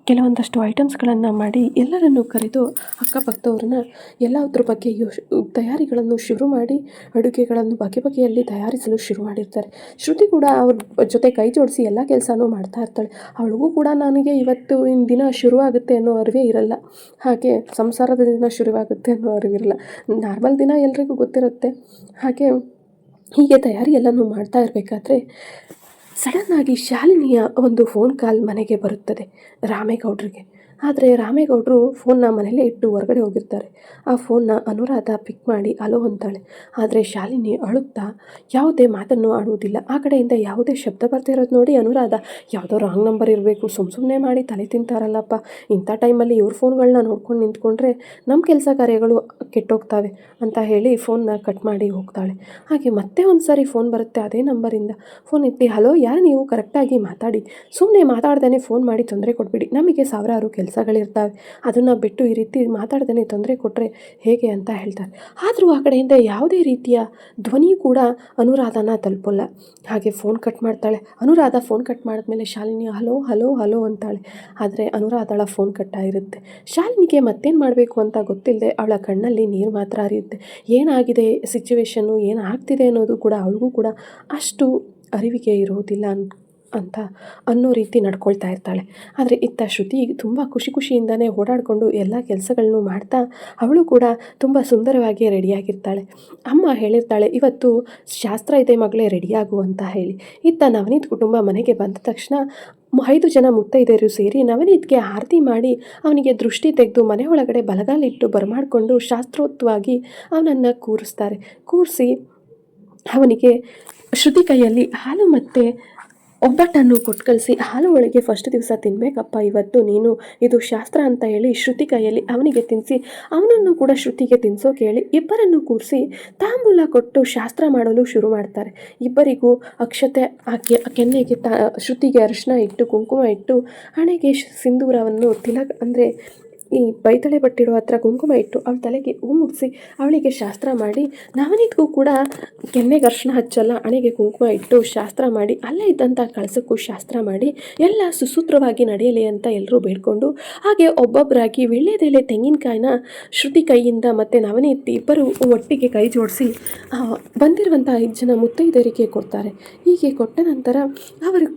ಕೆಲವೊಂದಷ್ಟು ಐಟಮ್ಸ್ಗಳನ್ನು ಮಾಡಿ ಎಲ್ಲರನ್ನು ಕರೆದು ಅಕ್ಕಪಕ್ಕದವ್ರನ್ನ ಎಲ್ಲದ್ರ ಬಗ್ಗೆ ತಯಾರಿಗಳನ್ನು ಶುರು ಮಾಡಿ ಅಡುಗೆಗಳನ್ನು ಬಗೆ ಬಗೆಯಲ್ಲಿ ತಯಾರಿಸಲು ಶುರು ಮಾಡಿರ್ತಾರೆ. ಶ್ರುತಿ ಕೂಡ ಅವ್ರ ಜೊತೆ ಕೈ ಜೋಡಿಸಿ ಎಲ್ಲ ಕೆಲಸನೂ ಮಾಡ್ತಾ ಇರ್ತಾಳೆ. ಅವಳಿಗೂ ಕೂಡ ನನಗೆ ಇವತ್ತಿನ ದಿನ ಶುರುವಾಗುತ್ತೆ ಅನ್ನೋ ಅರಿವೇ ಇರಲ್ಲ, ಹಾಗೆ ಸಂಸಾರದ ದಿನ ಶುರುವಾಗುತ್ತೆ ಅನ್ನೋ ಅರಿವಿರಲ್ಲ. ನಾರ್ಮಲ್ ದಿನ ಎಲ್ರಿಗೂ ಗೊತ್ತಿರುತ್ತೆ. ಹೀಗೆ ತಯಾರಿ ಎಲ್ಲನೂ ಮಾಡ್ತಾ ಇರಬೇಕಾದ್ರೆ ಸಡನ್ನಾಗಿ ಶಾಲಿನಿಯ ಒಂದು ಫೋನ್ ಕಾಲ್ ಮನೆಗೆ ಬರುತ್ತದೆ ರಾಮೇಗೌಡರಿಗೆ. ಆದರೆ ರಾಮೇಗೌಡರು ಫೋನ್ನ ಮನೇಲೇ ಇಟ್ಟು ಹೊರಗಡೆ ಹೋಗಿರ್ತಾರೆ. ಆ ಫೋನ್ನ ಅನುರಾಧ ಪಿಕ್ ಮಾಡಿ ಹಲೋ ಅಂತಾಳೆ. ಆದರೆ ಶಾಲಿನಿ ಅಳುತ್ತಾ ಯಾವುದೇ ಮಾತನ್ನು ಆಡುವುದಿಲ್ಲ. ಆ ಕಡೆಯಿಂದ ಯಾವುದೇ ಶಬ್ದ ಬರ್ತಾ ಇರೋದು ನೋಡಿ ಅನುರಾಧ ಯಾವುದೋ ರಾಂಗ್ ನಂಬರ್ ಇರಬೇಕು, ಸುಮ್ಮನೆ ಮಾಡಿ ತಲೆ ತಿಂತಾರಲ್ಲಪ್ಪ, ಇಂಥ ಟೈಮಲ್ಲಿ ಇವ್ರ ಫೋನ್ಗಳನ್ನ ನೋಡ್ಕೊಂಡು ನಿಂತ್ಕೊಂಡ್ರೆ ನಮ್ಮ ಕೆಲಸ ಕಾರ್ಯಗಳು ಕೆಟ್ಟೋಗ್ತವೆ ಅಂತ ಹೇಳಿ ಫೋನ್ನ ಕಟ್ ಮಾಡಿ ಹೋಗ್ತಾಳೆ. ಹಾಗೆ ಮತ್ತೆ ಒಂದು ಸಾರಿ ಫೋನ್ ಬರುತ್ತೆ ಅದೇ ನಂಬರಿಂದ. ಫೋನ್ ಎತ್ತಿ ಹಲೋ, ಯಾರು ನೀವು, ಕರೆಕ್ಟಾಗಿ ಮಾತಾಡಿ, ಸುಮ್ಮನೆ ಮಾತಾಡ್ದೇ ಫೋನ್ ಮಾಡಿ ತೊಂದರೆ ಕೊಟ್ಬಿಡಿ, ನಮಗೆ ಸಾವಿರಾರು ಕೆಲಸಗಳಿರ್ತವೆ, ಅದನ್ನು ಬಿಟ್ಟು ಈ ರೀತಿ ಮಾತಾಡ್ದೇ ತೊಂದರೆ ಕೊಟ್ಟರೆ ಹೇಗೆ ಅಂತ ಹೇಳ್ತಾರೆ. ಆದರೂ ಆ ಕಡೆಯಿಂದ ಯಾವುದೇ ರೀತಿಯ ಧ್ವನಿಯೂ ಕೂಡ ಅನುರಾಧನ ತಲುಪಲ್ಲ. ಹಾಗೆ ಫೋನ್ ಕಟ್ ಮಾಡ್ತಾಳೆ. ಅನುರಾಧ ಫೋನ್ ಕಟ್ ಮಾಡಿದ್ಮೇಲೆ ಶಾಲಿನಿ ಹಲೋ ಹಲೋ ಹಲೋ ಅಂತಾಳೆ. ಆದರೆ ಅನುರಾಧಳ ಫೋನ್ ಕಟ್ಟಾಗಿರುತ್ತೆ. ಶಾಲಿನಿಗೆ ಮತ್ತೇನು ಮಾಡಬೇಕು ಅಂತ ಗೊತ್ತಿಲ್ಲದೆ ಅವಳ ಕಣ್ಣಲ್ಲಿ ನೀರು ಮಾತ್ರ ಹರಿಯುತ್ತೆ. ಏನಾಗಿದೆ ಸಿಚುವೇಶನ್ನು, ಏನಾಗ್ತಿದೆ ಅನ್ನೋದು ಕೂಡ ಅವಳಿಗೂ ಕೂಡ ಅಷ್ಟು ಅರಿವಿಗೆ ಇರುವುದಿಲ್ಲ ಅಂತ ಅನ್ನೋ ರೀತಿ ನಡ್ಕೊಳ್ತಾ ಇರ್ತಾಳೆ. ಆದರೆ ಇತ್ತ ಶ್ರುತಿ ತುಂಬ ಖುಷಿಯಿಂದನೇ ಓಡಾಡಿಕೊಂಡು ಎಲ್ಲ ಕೆಲಸಗಳನ್ನು ಮಾಡ್ತಾ ಅವಳು ಕೂಡ ತುಂಬ ಸುಂದರವಾಗಿ ರೆಡಿಯಾಗಿರ್ತಾಳೆ. ಅಮ್ಮ ಹೇಳಿರ್ತಾಳೆ ಇವತ್ತು ಶಾಸ್ತ್ರ ಇದೆ ಮಗಳೇ, ರೆಡಿಯಾಗು ಅಂತ ಹೇಳಿ. ಇತ್ತ ನವನೀತ್ ಕುಟುಂಬ ಮನೆಗೆ ಬಂದ ತಕ್ಷಣ 5 ಜನ ಮುತ್ತೈದೆಯರು ಸೇರಿ ನವನೀತ್ಗೆ ಆರತಿ ಮಾಡಿ ಅವನಿಗೆ ದೃಷ್ಟಿ ತೆಗೆದು ಮನೆ ಒಳಗಡೆ ಬಲಗಾಲಿಟ್ಟು ಬರಮಾಡಿಕೊಂಡು ಶಾಸ್ತ್ರೋಕ್ತವಾಗಿ ಅವನನ್ನು ಕೂರಿಸಿ ಅವನಿಗೆ ಶ್ರುತಿ ಕೈಯಲ್ಲಿ ಹಾಲು ಮತ್ತು ಒಬ್ಬಟ್ಟನ್ನು ಕೊಟ್ಟು ಕಳಿಸಿ, ಹಾಲು ಒಳಗೆ ಫಸ್ಟ್ ದಿವಸ ತಿನ್ನಬೇಕಪ್ಪ ಇವತ್ತು ನೀನು, ಇದು ಶಾಸ್ತ್ರ ಅಂತ ಹೇಳಿ ಶ್ರುತಿ ಕೈಯಲ್ಲಿ ಅವನಿಗೆ ತಿನ್ನಿಸಿ ಅವನನ್ನು ಕೂಡ ಶ್ರುತಿಗೆ ತಿನ್ನಿಸೋಕೆ ಹೇಳಿ ಇಬ್ಬರನ್ನು ಕೂರಿಸಿ ತಾಂಬೂಲ ಕೊಟ್ಟು ಶಾಸ್ತ್ರ ಮಾಡಲು ಶುರು ಮಾಡ್ತಾರೆ. ಇಬ್ಬರಿಗೂ ಅಕ್ಷತೆ ಹಾಕಿ ಕೆನ್ನೆಗೆ ಶ್ರುತಿಗೆ ಅರಿಶಿನ ಇಟ್ಟು ಕುಂಕುಮ ಇಟ್ಟು ಹಣೆಗೆ ಸಿಂಧೂರವನ್ನು ತಿಲಕ್ ಅಂದರೆ ಈ ಬೈತಳೆ ಬಟ್ಟಿರೋ ಹತ್ರ ಕುಂಕುಮ ಇಟ್ಟು ಅವಳ ತಲೆಗೆ ಹೂ ಮುಡಿಸಿ ಅವಳಿಗೆ ಶಾಸ್ತ್ರ ಮಾಡಿ, ನವನೀತ್ಗೂ ಕೂಡ ಕೆನ್ನೆಗೆ ಅರಿಶಿನ ಹಚ್ಚಲ್ಲ ಹಣೆಗೆ ಕುಂಕುಮ ಇಟ್ಟು ಶಾಸ್ತ್ರ ಮಾಡಿ ಅಲ್ಲೇ ಇದ್ದಂಥ ಕಳಸಕ್ಕೂ ಶಾಸ್ತ್ರ ಮಾಡಿ ಎಲ್ಲ ಸುಸೂತ್ರವಾಗಿ ನಡೆಯಲಿ ಅಂತ ಎಲ್ಲರೂ ಬೇಡ್ಕೊಂಡು ಹಾಗೆ ಒಬ್ಬೊಬ್ಬರಾಗಿ ವೀಳ್ಯದೆಲೆ ತೆಂಗಿನಕಾಯಿನ ಶ್ರುತಿ ಕೈಯಿಂದ ಮತ್ತು ನವನೀತ್ ಇಬ್ಬರು ಒಟ್ಟಿಗೆ ಕೈ ಜೋಡಿಸಿ ಬಂದಿರುವಂಥ 5 ಜನ ಮುತ್ತೈದೆಯರಿಗೆ ಕೊಡ್ತಾರೆ. ಹೀಗೆ ಕೊಟ್ಟ ನಂತರ ಅವರು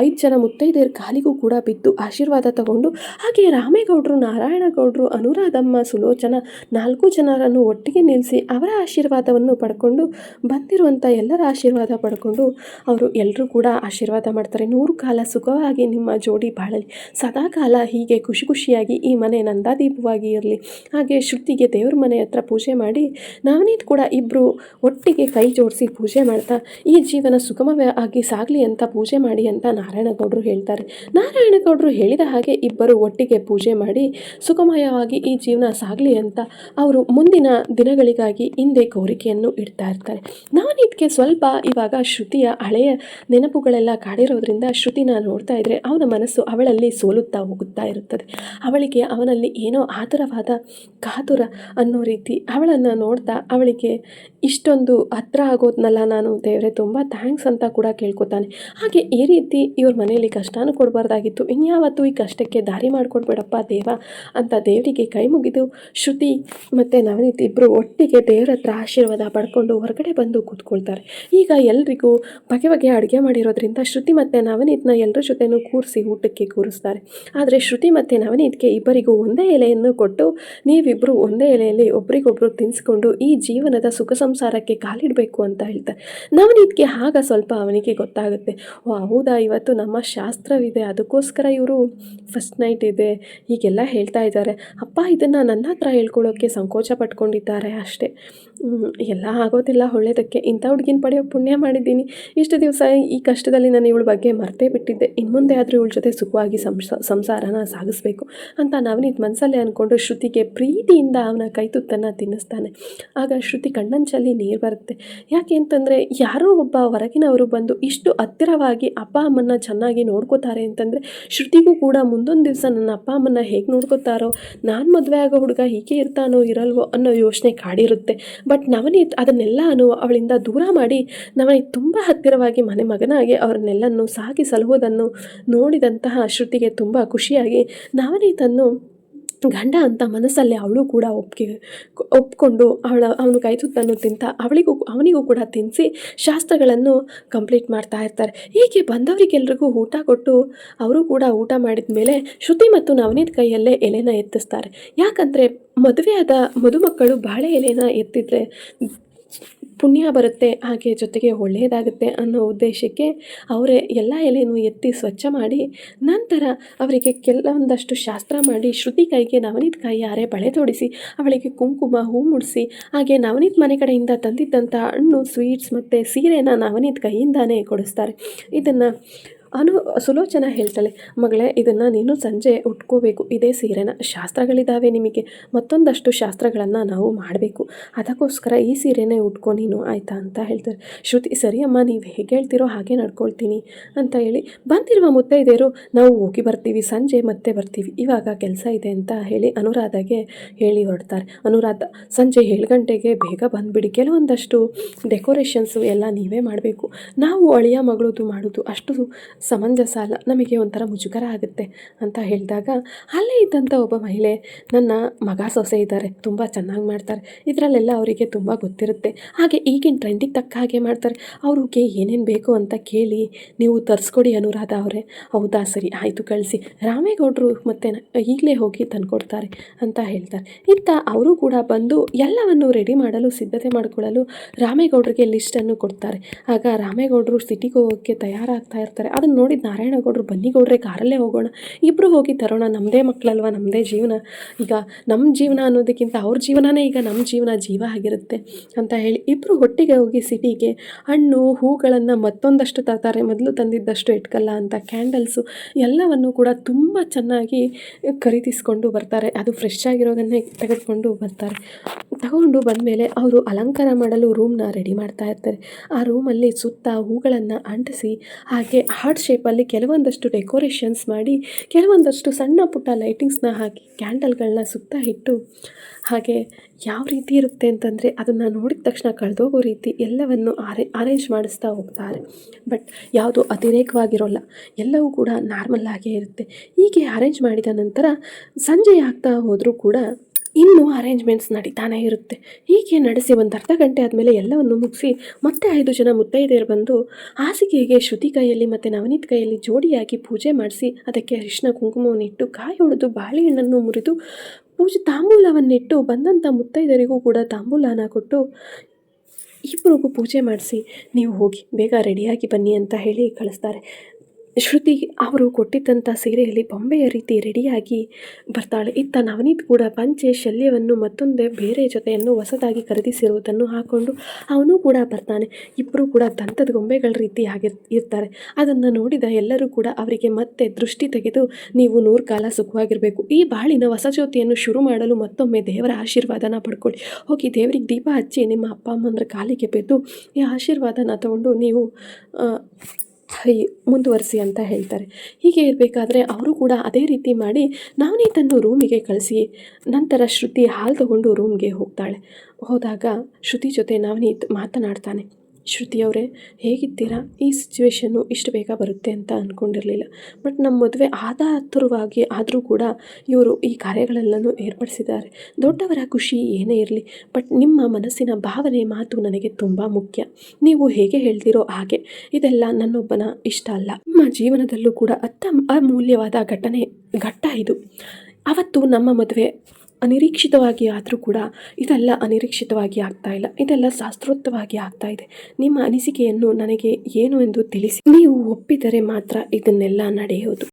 5 ಜನ ಮುತ್ತೈದೆಯರ ಕಾಲಿಗೂ ಕೂಡ ಬಿದ್ದು ಆಶೀರ್ವಾದ ತಗೊಂಡು ಹಾಗೆ ರಾಮೇಗೌಡರು, ನಾರಾಯಣಗೌಡರು, ಅನುರಾಧಮ್ಮ, ಸುಲೋಚನ 4 ಜನರನ್ನು ಒಟ್ಟಿಗೆ ನಿಲ್ಲಿಸಿ ಅವರ ಆಶೀರ್ವಾದವನ್ನು ಪಡ್ಕೊಂಡು ಬಂದಿರುವಂಥ ಎಲ್ಲರ ಆಶೀರ್ವಾದ ಪಡ್ಕೊಂಡು ಅವರು ಎಲ್ಲರೂ ಕೂಡ ಆಶೀರ್ವಾದ ಮಾಡ್ತಾರೆ. 100 ಕಾಲ ಸುಖವಾಗಿ ನಿಮ್ಮ ಜೋಡಿ ಬಾಳಲಿ, ಸದಾಕಾಲ ಹೀಗೆ ಖುಷಿಯಾಗಿ ಈ ಮನೆ ನಂದಾದೀಪವಾಗಿ ಇರಲಿ. ಹಾಗೆ ಶ್ರುತಿಗೆ ದೇವ್ರ ಮನೆ ಹತ್ರ ಪೂಜೆ ಮಾಡಿ ನವನೀತ್ ಕೂಡ ಇಬ್ಬರು ಒಟ್ಟಿಗೆ ಕೈ ಜೋಡಿಸಿ ಪೂಜೆ ಮಾಡ್ತಾ ಈ ಜೀವನ ಸುಗಮವಾಗಿ ಸಾಗಲಿ ಅಂತ ಪೂಜೆ ಮಾಡಿ ಅಂತ ನಾರಾಯಣಗೌಡರು ಹೇಳ್ತಾರೆ. ನಾರಾಯಣಗೌಡರು ಹೇಳಿದ ಹಾಗೆ ಇಬ್ಬರು ಒಟ್ಟಿಗೆ ಪೂಜೆ ಮಾಡಿ ಸುಖಮಯವಾಗಿ ಈ ಜೀವನ ಸಾಗಲಿ ಅಂತ ಅವರು ಮುಂದಿನ ದಿನಗಳಿಗಾಗಿ ಹಿಂದೆ ಕೋರಿಕೆಯನ್ನು ಇಡ್ತಾ ಇರ್ತಾರೆ. ನವನೀತ್ಗೆ ಸ್ವಲ್ಪ ಇವಾಗ ಶ್ರುತಿಯ ಹಳೆಯ ನೆನಪುಗಳೆಲ್ಲ ಕಾಡಿರೋದ್ರಿಂದ ಶ್ರುತಿನ ನೋಡ್ತಾ ಇದ್ದರೆ ಅವನ ಮನಸ್ಸು ಅವಳಲ್ಲಿ ಸೋಲುತ್ತಾ ಹೋಗುತ್ತಾ ಇರುತ್ತದೆ. ಅವಳಿಗೆ ಅವನಲ್ಲಿ ಏನೋ ಆತುರವಾದ ಕಾತುರ ಅನ್ನೋ ರೀತಿ ಅವಳನ್ನು ನೋಡ್ತಾ ಅವಳಿಗೆ ಇಷ್ಟೊಂದು ಹತ್ರ ಆಗೋದ್ನಲ್ಲ ನಾನು ದೇವರೇ ತುಂಬ ಥ್ಯಾಂಕ್ಸ್ ಅಂತ ಕೂಡ ಕೇಳ್ಕೊತಾನೆ. ಹಾಗೆ ಈ ರೀತಿ ಇವ್ರ ಮನೆಯಲ್ಲಿ ಕಷ್ಟನೂ ಕೊಡಬಾರ್ದಾಗಿತ್ತು, ಇನ್ಯಾವತ್ತೂ ಈ ಕಷ್ಟಕ್ಕೆ ದಾರಿ ಮಾಡಿಕೊಡ್ಬೇಡಪ್ಪ ದೇವ ಅಂತ ದೇವರಿಗೆ ಕೈ ಮುಗಿದು ಶ್ರುತಿ ಮತ್ತು ನವನೀತ್ ಇಬ್ಬರು ಒಟ್ಟಿಗೆ ದೇವರ ಹತ್ರ ಆಶೀರ್ವಾದ ಪಡ್ಕೊಂಡು ಹೊರಗಡೆ ಬಂದು ಕೂತ್ಕೊಳ್ತಾರೆ. ಈಗ ಎಲ್ರಿಗೂ ಬಗೆ ಬಗೆ ಅಡುಗೆ ಮಾಡಿರೋದ್ರಿಂದ ಶ್ರುತಿ ಮತ್ತು ನವನೀತ್ನ ಎಲ್ಲರ ಜೊತೆನೂ ಕೂರಿಸಿ ಊಟಕ್ಕೆ ಕೂರಿಸ್ತಾರೆ. ಆದರೆ ಶ್ರುತಿ ಮತ್ತು ನವನೀತ್ಗೆ ಇಬ್ಬರಿಗೂ ಒಂದೇ ಎಲೆಯನ್ನು ಕೊಟ್ಟು ನೀವಿಬ್ಬರು ಒಂದೇ ಎಲೆಯಲ್ಲಿ ಒಬ್ರಿಗೊಬ್ರು ತಿನ್ನಿಸ್ಕೊಂಡು ಈ ಜೀವನದ ಸುಖ ಸಂಸಾರಕ್ಕೆ ಕಾಲಿಡಬೇಕು ಅಂತ ಹೇಳ್ತಾರೆ. ನವನೀತ್ಗೆ ಆಗ ಸ್ವಲ್ಪ ಅವನಿಗೆ ಗೊತ್ತಾಗುತ್ತೆ, ಓ ಹೌದಾ ಇವತ್ತು ನಮ್ಮ ಶಾಸ್ತ್ರವಿದೆ, ಅದಕ್ಕೋಸ್ಕರ ಇವರು ಫಸ್ಟ್ ನೈಟ್ ಇದೆ ಹೀಗೆಲ್ಲ ಹೇಳ್ತಾ ಇದ್ದಾರೆ. ಅಪ್ಪ ಇದನ್ನು ನನ್ನ ಹತ್ರ ಹೇಳ್ಕೊಳ್ಳೋಕ್ಕೆ ಸಂಕೋಚ ಪಟ್ಕೊಂಡಿದ್ದಾರೆ ಅಷ್ಟೇ. ಎಲ್ಲ ಆಗೋದಿಲ್ಲ ಒಳ್ಳೆಯದಕ್ಕೆ, ಇಂಥ ಹುಡುಗಿನ ಪಡೆಯೋ ಪುಣ್ಯ ಮಾಡಿದ್ದೀನಿ. ಇಷ್ಟು ದಿವಸ ಈ ಕಷ್ಟದಲ್ಲಿ ನಾನು ಇವಳ ಬಗ್ಗೆ ಮರ್ತೇ ಬಿಟ್ಟಿದ್ದೆ, ಇನ್ನು ಮುಂದೆ ಆದರೂ ಇವಳ ಜೊತೆ ಸುಖವಾಗಿ ಸಂಸಾರನ ಸಾಗಿಸ್ಬೇಕು ಅಂತ ನವನೀತ್ ಮನಸ್ಸಲ್ಲೇ ಅಂದ್ಕೊಂಡು ಶ್ರುತಿಗೆ ಪ್ರೀತಿಯಿಂದ ಅವನ ಕೈ ತುತ್ತನ್ನು ತಿನ್ನಿಸ್ತಾನೆ. ಆಗ ಶ್ರುತಿ ಕಣ್ಣಂಚಲ್ಲಿ ನೀರು ಬರುತ್ತೆ. ಯಾಕೆ ಅಂತಂದರೆ ಯಾರೋ ಒಬ್ಬ ಹೊರಗಿನವರು ಬಂದು ಇಷ್ಟು ಹತ್ತಿರವಾಗಿ ಅಪ್ಪ ಅಮ್ಮನ ಚೆನ್ನಾಗಿ ನೋಡ್ಕೋತಾರೆ ಅಂತಂದರೆ ಶ್ರುತಿಗೂ ಕೂಡ ಮುಂದೊಂದು ದಿವಸ ನನ್ನ ಅಪ್ಪ ಅಮ್ಮನ ಹೇಗೆ ನೋಡ್ಕೋತಾರೋ, ನಾನು ಮದುವೆ ಆಗೋ ಹುಡುಗ ಹೀಗೆ ಇರ್ತಾನೋ ಇರಲ್ವೋ ಅನ್ನೋ ಯೋಚನೆ ಕಾಡಿರುತ್ತೆ. ಬಟ್ ನವನೀತ್ ಅದನ್ನೆಲ್ಲನೂ ಅವಳಿಂದ ದೂರ ಮಾಡಿ ನವನೀತ್ ತುಂಬ ಹತ್ತಿರವಾಗಿ ಮಗನಾಗಿ ಅವ್ರನ್ನೆಲ್ಲನೂ ಸಾಗಿ ಸಲುವುದನ್ನು ನೋಡಿದಂತಹ ಶ್ರುತಿಗೆ ತುಂಬ ಖುಷಿಯಾಗಿ ನವನೀತನ್ನು ಗಂಡ ಅಂತ ಮನಸ್ಸಲ್ಲಿ ಅವಳು ಕೂಡ ಒಪ್ಕೊಂಡು ಅವನು ಕೈ ತುತ್ತನ್ನು ತಿಂತ ಅವನಿಗೂ ಕೂಡ ತಿನ್ನಿಸಿ ಶಾಸ್ತ್ರಗಳನ್ನು ಕಂಪ್ಲೀಟ್ ಮಾಡ್ತಾ ಇರ್ತಾರೆ. ಹೀಗೆ ಬಂದವರಿಗೆಲ್ರಿಗೂ ಊಟ ಕೊಟ್ಟು ಅವರು ಕೂಡ ಊಟ ಮಾಡಿದ ಮೇಲೆ ಶ್ರುತಿ ಮತ್ತು ನವನೀತ್ ಕೈಯಲ್ಲೇ ಎಲೆನ ಎತ್ತಿಸ್ತಾರೆ. ಯಾಕಂದರೆ ಮದುವೆಯಾದ ಮದುಮಕ್ಕಳು ಬಾಳೆ ಎಲೆನ ಎತ್ತಿದ್ರೆ ಪುಣ್ಯ ಬರುತ್ತೆ, ಹಾಗೆ ಜೊತೆಗೆ ಒಳ್ಳೆಯದಾಗುತ್ತೆ ಅನ್ನೋ ಉದ್ದೇಶಕ್ಕೆ ಅವರೇ ಎಲ್ಲ ಎಲೆನೂ ಎತ್ತಿ ಸ್ವಚ್ಛ ಮಾಡಿ ನಂತರ ಅವರಿಗೆ ಕೆಲವೊಂದಷ್ಟು ಶಾಸ್ತ್ರ ಮಾಡಿ ಶ್ರುತಿ ಕೈಗೆ ನವನೀತ್ ಕೈಯಾರೆ ಬಳೆ ತೊಡಿಸಿ ಅವಳಿಗೆ ಕುಂಕುಮ ಹೂ ಮುಡಿಸಿ ಹಾಗೆ ನವನೀತ್ ಮನೆ ಕಡೆಯಿಂದ ತಂದಿದ್ದಂಥ ಹಣ್ಣು ಸ್ವೀಟ್ಸ್ ಮತ್ತು ಸೀರೆನ ನವನೀತ್ ಕೈಯಿಂದಾನೇ ಕೊಡಿಸ್ತಾರೆ. ಇದನ್ನು ಸುಲೋಚನ ಹೇಳ್ತಾಳೆ, ಮಗಳೇ ಇದನ್ನು ನೀನು ಸಂಜೆ ಉಟ್ಕೋಬೇಕು, ಇದೇ ಸೀರೆನ, ಶಾಸ್ತ್ರಗಳಿದ್ದಾವೆ ನಿಮಗೆ, ಮತ್ತೊಂದಷ್ಟು ಶಾಸ್ತ್ರಗಳನ್ನು ನಾವು ಮಾಡಬೇಕು, ಅದಕ್ಕೋಸ್ಕರ ಈ ಸೀರೆನೇ ಉಟ್ಕೊ ನೀನು ಆಯಿತಾ ಅಂತ ಹೇಳ್ತಾರೆ. ಶ್ರುತಿ ಸರಿ ಅಮ್ಮ ನೀವು ಹೇಗೆ ಹೇಳ್ತೀರೋ ಹಾಗೆ ನಡ್ಕೊಳ್ತೀನಿ ಅಂತ ಹೇಳಿ ಬಂದಿರುವ ಮುತ್ತೈದೆಯರು ನಾವು ಹೋಗಿ ಬರ್ತೀವಿ, ಸಂಜೆ ಮತ್ತೆ ಬರ್ತೀವಿ, ಇವಾಗ ಕೆಲಸ ಇದೆ ಅಂತ ಹೇಳಿ ಅನುರಾಧಗೆ ಹೇಳಿ ಹೊರಡ್ತಾರೆ. ಅನುರಾಧ ಸಂಜೆ 7 ಗಂಟೆಗೆ ಬೇಗ ಬಂದುಬಿಡಿ, ಕೆಲವೊಂದಷ್ಟು ಡೆಕೋರೇಷನ್ಸು ಎಲ್ಲ ನೀವೇ ಮಾಡಬೇಕು, ನಾವು ಅಳಿಯ ಮಗಳದು ಮಾಡೋದು ಅಷ್ಟು ಸಮಂಜಸ ಅಲ್ಲ, ನಮಗೆ ಒಂಥರ ಮುಜುಗರ ಆಗುತ್ತೆ ಅಂತ ಹೇಳಿದಾಗ ಅಲ್ಲೇ ಇದ್ದಂಥ ಒಬ್ಬ ಮಹಿಳೆ, ನನ್ನ ಮಗ ಸೊಸೆ ಇದ್ದಾರೆ ತುಂಬ ಚೆನ್ನಾಗಿ ಮಾಡ್ತಾರೆ, ಇದರಲ್ಲೆಲ್ಲ ಅವರಿಗೆ ತುಂಬ ಗೊತ್ತಿರುತ್ತೆ, ಹಾಗೆ ಈಗಿನ ಟ್ರೆಂಡಿಗೆ ತಕ್ಕ ಹಾಗೆ ಮಾಡ್ತಾರೆ, ಅವ್ರಿಗೆ ಏನೇನು ಬೇಕು ಅಂತ ಕೇಳಿ ನೀವು ತರಿಸ್ಕೊಡಿ ಅನುರಾಧ ಅವರೇ. ಹೌದಾ ಸರಿ ಆಯಿತು ಕಳಿಸಿ, ರಾಮೇಗೌಡರು ಮತ್ತು ಈಗಲೇ ಹೋಗಿ ತಂದುಕೊಡ್ತಾರೆ ಅಂತ ಹೇಳ್ತಾರೆ. ಇತ್ತ ಅವರು ಕೂಡ ಬಂದು ಎಲ್ಲವನ್ನು ರೆಡಿ ಮಾಡಲು ಸಿದ್ಧತೆ ಮಾಡಿಕೊಳ್ಳಲು ರಾಮೇಗೌಡರಿಗೆ ಲಿಸ್ಟನ್ನು ಕೊಡ್ತಾರೆ. ಆಗ ರಾಮೇಗೌಡರು ಸಿಟಿಗೆ ಹೋಗೋಕ್ಕೆ ತಯಾರಾಗ್ತಾ ಇರ್ತಾರೆ. ಅದನ್ನು ನೋಡಿದ ನಾರಾಯಣಗೌಡರು, ಬನ್ನಿ ಗೌಡ್ರೆ ಕಾರಲ್ಲೇ ಹೋಗೋಣ, ಇಬ್ಬರು ಹೋಗಿ ತರೋಣ, ನಮ್ಮದೇ ಮಕ್ಕಳಲ್ವ, ನಮ್ಮದೇ ಜೀವನ, ಈಗ ನಮ್ಮ ಜೀವನ ಅನ್ನೋದಕ್ಕಿಂತ ಅವ್ರ ಜೀವನನೇ ಈಗ ನಮ್ಮ ಜೀವ ಆಗಿರುತ್ತೆ ಅಂತ ಹೇಳಿ ಇಬ್ಬರು ಒಟ್ಟಿಗೆ ಹೋಗಿ ಸಿಟಿಗೆ ಹಣ್ಣು ಹೂಗಳನ್ನು ಮತ್ತೊಂದಷ್ಟು ತರ್ತಾರೆ. ಮೊದಲು ತಂದಿದ್ದಷ್ಟು ಇಟ್ಕಲ್ಲ ಅಂತ ಕ್ಯಾಂಡಲ್ಸು ಎಲ್ಲವನ್ನು ಕೂಡ ತುಂಬ ಚೆನ್ನಾಗಿ ಖರೀದಿಸ್ಕೊಂಡು ಬರ್ತಾರೆ. ಅದು ಫ್ರೆಶ್ ಆಗಿರೋದನ್ನೇ ತೆಗೆದುಕೊಂಡು ಬರ್ತಾರೆ. ತಗೊಂಡು ಬಂದಮೇಲೆ ಅವರು ಅಲಂಕಾರ ಮಾಡಲು ರೂಮ್ನ ರೆಡಿ ಮಾಡ್ತಾ ಇರ್ತಾರೆ. ಆ ರೂಮಲ್ಲಿ ಸುತ್ತ ಹೂಗಳನ್ನು ಅಂಟಿಸಿ ಹಾಗೆ ಹಾರ್ಟ್ ಶೇಪಲ್ಲಿ ಕೆಲವೊಂದಷ್ಟು ಡೆಕೋರೇಷನ್ಸ್ ಮಾಡಿ ಕೆಲವೊಂದಷ್ಟು ಸಣ್ಣ ಪುಟ್ಟ ಲೈಟಿಂಗ್ಸ್ನ ಹಾಕಿ ಕ್ಯಾಂಡಲ್ಗಳನ್ನ ಸುತ್ತ ಇಟ್ಟು ಹಾಗೆ ಯಾವ ರೀತಿ ಇರುತ್ತೆ ಅಂತಂದರೆ ಅದನ್ನು ನೋಡಿದ ತಕ್ಷಣ ಕಳೆದೋಗೋ ರೀತಿ ಎಲ್ಲವನ್ನು ಅರೇಂಜ್ ಮಾಡಿಸ್ತಾ ಹೋಗ್ತಾರೆ. ಬಟ್ ಯಾವುದು ಅತಿರೇಕವಾಗಿರೋಲ್ಲ, ಎಲ್ಲವೂ ಕೂಡ ನಾರ್ಮಲ್ ಆಗೇ ಇರುತ್ತೆ. ಹೀಗೆ ಅರೇಂಜ್ ಮಾಡಿದ ನಂತರ ಸಂಜೆ ಆಗ್ತಾ ಹೋದರೂ ಕೂಡ ಇನ್ನೂ ಅರೇಂಜ್ಮೆಂಟ್ಸ್ ನಡೀತಾನೆ ಇರುತ್ತೆ. ಹೀಗೆ ನಡೆಸಿ ಒಂದು ಅರ್ಧ ಗಂಟೆ ಆದಮೇಲೆ ಎಲ್ಲವನ್ನು ಮುಗಿಸಿ ಮತ್ತೆ 5 ಜನ ಮುತ್ತೈದೆಯರು ಬಂದು ಹಾಸಿಗೆಗೆ ಶ್ರುತಿ ಕೈಯಲ್ಲಿ ಮತ್ತು ನವನೀತ್ ಕೈಯಲ್ಲಿ ಜೋಡಿಯಾಗಿ ಪೂಜೆ ಮಾಡಿಸಿ ಅದಕ್ಕೆ ಅರಿಶಿನ ಕುಂಕುಮವನ್ನಿಟ್ಟು ಕಾಯಿ ಹೊಡೆದು ಬಾಳೆಹಣ್ಣನ್ನು ಮುರಿದು ತಾಂಬೂಲವನ್ನಿಟ್ಟು ಬಂದಂಥ ಮುತ್ತೈದರಿಗೂ ಕೂಡ ತಾಂಬೂಲನ ಕೊಟ್ಟು ಇಬ್ಬರಿಗೂ ಪೂಜೆ ಮಾಡಿಸಿ ನೀವು ಹೋಗಿ ಬೇಗ ರೆಡಿಯಾಗಿ ಬನ್ನಿ ಅಂತ ಹೇಳಿ ಕಳಿಸ್ತಾರೆ. ಶ್ರುತಿ ಅವರು ಕೊಟ್ಟಿದ್ದಂಥ ಸೀರೆಯಲ್ಲಿ ಬೊಂಬೆಯ ರೀತಿ ರೆಡಿಯಾಗಿ ಬರ್ತಾಳೆ. ಇತ್ತ ನವನೀತ್ ಕೂಡ ಪಂಚೆ ಶಲ್ಯವನ್ನು ಮತ್ತೊಂದು ಬೇರೆ ಜೊತೆಯನ್ನು ಹೊಸದಾಗಿ ಖರೀದಿಸಿರುವುದನ್ನು ಹಾಕ್ಕೊಂಡು ಅವನು ಕೂಡ ಬರ್ತಾನೆ. ಇಬ್ಬರು ಕೂಡ ದಂತದ ಗೊಂಬೆಗಳ ರೀತಿ ಇರ್ತಾರೆ. ಅದನ್ನು ನೋಡಿದ ಎಲ್ಲರೂ ಕೂಡ ಅವರಿಗೆ ಮತ್ತೆ ದೃಷ್ಟಿ ತೆಗೆದು ನೀವು 100 ಕಾಲ ಸುಖವಾಗಿರಬೇಕು, ಈ ಬಾಳಿನ ಹೊಸ ಜ್ಯೋತಿಯನ್ನು ಶುರು ಮಾಡಲು ಮತ್ತೊಮ್ಮೆ ದೇವರ ಆಶೀರ್ವಾದನ ಪಡ್ಕೊಳ್ಳಿ, ಹೋಗಿ ದೇವರಿಗೆ ದೀಪ ಹಚ್ಚಿ ನಿಮ್ಮ ಅಪ್ಪ ಅಮ್ಮಂದ್ರ ಕಾಲಿಗೆ ಬಿದ್ದು ಈ ಆಶೀರ್ವಾದನ ತಗೊಂಡು ನೀವು ಮುಂದುವರಿಸಿ ಅಂತ ಹೇಳ್ತಾರೆ. ಹೀಗೆ ಇರಬೇಕಾದ್ರೆ ಅವರು ಕೂಡ ಅದೇ ರೀತಿ ಮಾಡಿ ನವನೀತನ್ನು ರೂಮಿಗೆ ಕಳಿಸಿ ನಂತರ ಶ್ರುತಿ ಹಾಲು ತಗೊಂಡು ರೂಮ್ಗೆ ಹೋಗ್ತಾಳೆ. ಹೋದಾಗ ಶ್ರುತಿ ಜೊತೆ ನವನೀತ್ ಮಾತನಾಡ್ತಾನೆ. ಶ್ರುತಿಯವರೇ, ಹೇಗಿದ್ದೀರಾ? ಈ ಸಿಚುವೇಶನ್ನು ಇಷ್ಟು ಬೇಗ ಬರುತ್ತೆ ಅಂತ ಅಂದ್ಕೊಂಡಿರಲಿಲ್ಲ. ಬಟ್ ನಮ್ಮ ಮದುವೆ ಹತ್ತಿರವಾಗಿ ಆದರೂ ಕೂಡ ಇವರು ಈ ಕಾರ್ಯಗಳೆಲ್ಲನೂ ಏರ್ಪಡಿಸಿದ್ದಾರೆ. ದೊಡ್ಡವರ ಖುಷಿ ಏನೇ ಇರಲಿ, ಬಟ್ ನಿಮ್ಮ ಮನಸ್ಸಿನ ಭಾವನೆ ಮಾತು ನನಗೆ ತುಂಬ ಮುಖ್ಯ. ನೀವು ಹೇಗೆ ಹೇಳ್ತೀರೋ ಹಾಗೆ. ಇದೆಲ್ಲ ನನ್ನೊಬ್ಬನ ಇಷ್ಟ ಅಲ್ಲ. ನಿಮ್ಮ ಜೀವನದಲ್ಲೂ ಕೂಡ ಅಮೂಲ್ಯವಾದ ಘಟ್ಟ ಇದು. ಅವತ್ತು ನಮ್ಮ ಮದುವೆ ಅನಿರೀಕ್ಷಿತವಾಗಿ ಆದರೂ ಕೂಡ ಇದೆಲ್ಲ ಅನಿರೀಕ್ಷಿತವಾಗಿ ಆಗ್ತಾ ಇಲ್ಲ, ಇದೆಲ್ಲ ಶಾಸ್ತ್ರೋಕ್ತವಾಗಿ ಆಗ್ತಾ ಇದೆ. ನಿಮ್ಮ ಅನಿಸಿಕೆಯನ್ನು ನನಗೆ ಏನು ಎಂದು ತಿಳಿಸಿ. ನೀವು ಒಪ್ಪಿದರೆ ಮಾತ್ರ ಇದನ್ನೆಲ್ಲ ನಡೆಯೋದು.